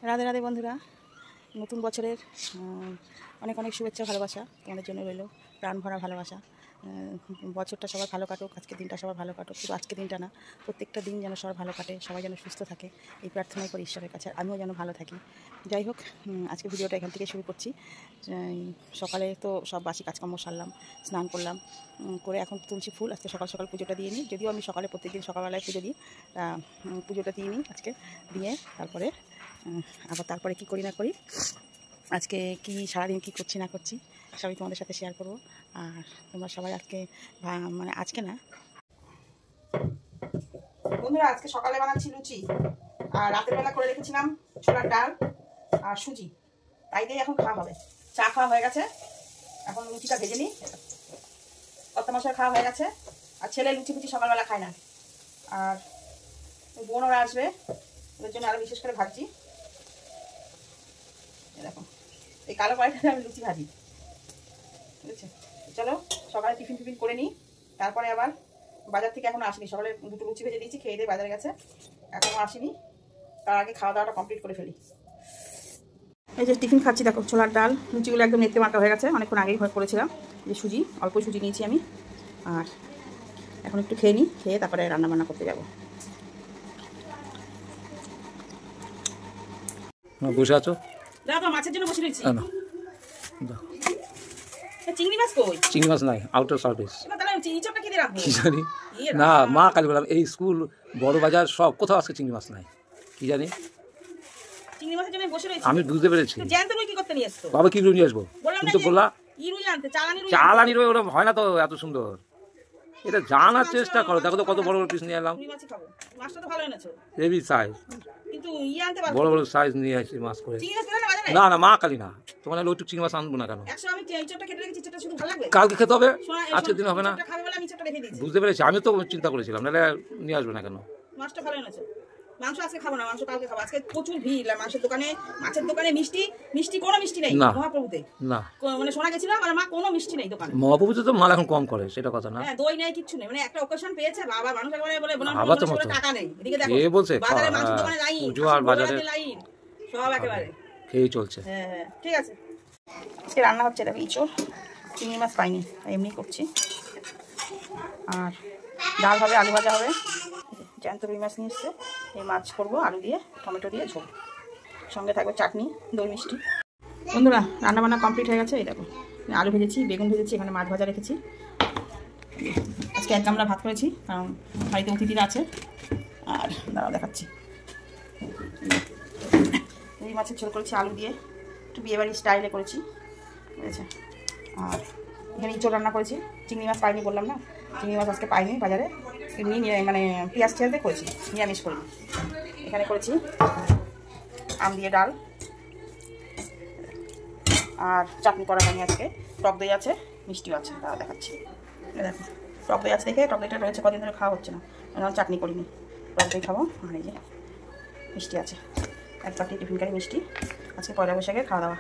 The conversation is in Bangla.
রাধে রাধে বন্ধুরা, নতুন বছরের অনেক অনেক শুভেচ্ছা ভালোবাসা তোমাদের জন্য রইল, প্রাণ ভরা ভালোবাসা। বছরটা সবার ভালো কাটুক, আজকের দিনটা সবার ভালো কাটুক। শুধু আজকের দিনটা না, প্রত্যেকটা দিন যেন সবার ভালো কাটে, সবাই যেন সুস্থ থাকে, এই প্রার্থনাই করি ঈশ্বরের কাছে। আমিও যেন ভালো থাকি। যাই হোক, আজকে ভিডিওটা এখান থেকে শুরু করছি। সকালে তো সব বাসি কাজকর্ম সারলাম, স্নান করলাম, করে এখন তুলসী ফুল আজকে সকাল সকাল পুজোটা দিয়ে নিই। যদিও আমি সকালে প্রত্যেকদিন সকালবেলায় পুজো দিই, পুজোটা দিয়ে নিই আজকে, দিয়ে তারপরে কী করি না করি, আজকে কি সারাদিন কী করছি না করছি সবই তোমাদের সাথে শেয়ার করবো। আর তোমরা সবাই আজকে আজকে না বন্ধুরা, আজকে সকালে বানাচ্ছি লুচি, আর রাতের বেলা করে রেখেছিলাম ছোলার ডাল আর সুজি, তাই দিয়ে এখন খাওয়া হবে। চা খাওয়া হয়ে গেছে, এখন লুচিটা ভেজে নিই। কত মশলা খাওয়া হয়ে গেছে, আর ছেলে লুচি ফুচি সকালবেলা খায় না, আর বোন ওরা আসবে, ওদের জন্য আরও বিশেষ করে ভাবছি। দেখো এই কালো কড়াইটাতে আমি লুচি ভাজি, বুঝেছে? চলো সকালে টিফিন টিফিন করে নিই, তারপরে আবার বাজার থেকে এখনো আসিনি। সকালে দুটো লুচি ভেজে দিয়েছি, খেয়ে দিয়ে বাজারে গেছে, এখনো আসিনি। তার আগে খাওয়া দাওয়াটা কমপ্লিট করে ফেলি। এই যে টিফিন খাচ্ছি, দেখো ছোলার ডাল, লুচিগুলো একদম নেতে মাখা হয়ে গেছে, অনেকক্ষণ আগেই করেছিলাম। যে সুজি, অল্প সুজি নিয়েছি আমি, আর এখন একটু খেয়ে নিই, খেয়ে তারপরে রান্নাবান্না করতে যাবো। বসে আছো? দাদা মাছের জন্য বসে রয়েছি। চিংড়ি মাছ কই? চিংড়ি মাছ নাই, আউটার সার্ভিস। কি জানি না, মা কালী বললাম এই স্কুল বড় বাজার সব কোথাও আজকে চিংড়ি মাছ নাই, কি জানি। চিংড়ি মাছের জন্য বসে রয়েছি, আমি বুঝতে পেরেছি। জ্যান্ত রুই কি করতে নিয়ে আসছো? বাবা কি রুই নিয়ে আসবো? তুমি তো বললা রুই আনতে, চালানি রুই, ওটা হয় না তো এত সুন্দর। এটা জানার চেষ্টা করো, দেখো তো কত বড় বড় পিস নিয়ে এলাম। মাছটা তো ভালো এনেছো, হেভি সাইজ, কিন্তু আনতে পারো, বড় বড় সাইজ নিয়ে আসি মাছ করে। না না, মা কালী না, তোমার ওইটুকু চিংড়ি মাছ আনবো না কেন? কালকে খেতে হবে, আজকের দিন হবে না। বুঝতে পেরেছি, আমি তো চিন্তা করেছিলাম, নাহলে নিয়ে আসবে না কেন? মাছটা ভালো এনেছো। মাংস আজকে খাবো না, মাংস কালকে খাবো। আজকে প্রচুর ভিড় মাছের দোকানে, মাছের দোকানে মিষ্টি কোনো মিষ্টি নেই মহাপ্রভুতে। না মানে শোনা গেছিল আমার মা কোনো মিষ্টি নেই দোকানে। মহাপ্রভুতে তো মাল এখন কম করে, সেটা কথা না। হ্যাঁ, দই নেই, কিচ্ছু নেই, মানে একটা অকেশন পেয়েছে বাবা, মানুষ একবারে বলে টাকা নেই। এদিকে দেখো এ বলছে বাজারে মাছের দোকানে লাইন, পুজো আর বাজারে লাইন সব একেবারে খেয়ে চলছে। হ্যাঁ হ্যাঁ, ঠিক আছে। আজকে রান্না হচ্ছে, দেখো ইঁচড়, চিংড়ি মাছ পাইনি এমনি করছি, আর ডাল হবে, আলু ভাজা হবে, জ্যান্ত রুই মাছ নিয়ে এসছে, এই মাছ করবো আলু দিয়ে, টমেটো দিয়ে ঝোল, সঙ্গে থাকবে চাটনি, দই মিষ্টি। বন্ধুরা রান্নাবান্না কমপ্লিট হয়ে গেছে। এই দেখো আলু ভেজেছি, বেগুন ভেজেছি, এখানে মাছ ভাজা রেখেছি। আজকে এক গামলা ভাত করেছি, কারণ বাড়িতে অতিথিরা আছে। আর দাঁড়াও দেখাচ্ছি, রুই মাছের ঝোল করেছি আলু দিয়ে, একটু বিয়েবাড়ির স্টাইলে করেছি, বুঝেছে? আর এখানে ইঁচড় রান্না করেছি, চিংড়ি মাছ পাইনি বললাম না, চিংড়ি মাছ আজকে পাইনি বাজারে, এমনি মানে পেঁয়াজ টিয়াজ দিয়ে করেছি, নিরামিষ করিনি। এখানে করেছি আম দিয়ে ডাল, আর চাটনি করা হয়নি আজকে, টক দই আছে, মিষ্টিও আছে, তাও দেখাচ্ছি। দেখো টক দই আছে, দেখে টক দইটা রয়েছে, কদিন ধরে খাওয়া হচ্ছে না, চাটনি করিনি, টক দই খাবো। আর এই যে মিষ্টি আছে, এক বাটি টিফিন কারি মিষ্টি, আজকে পয়লা বৈশাখে খাওয়া দাওয়া।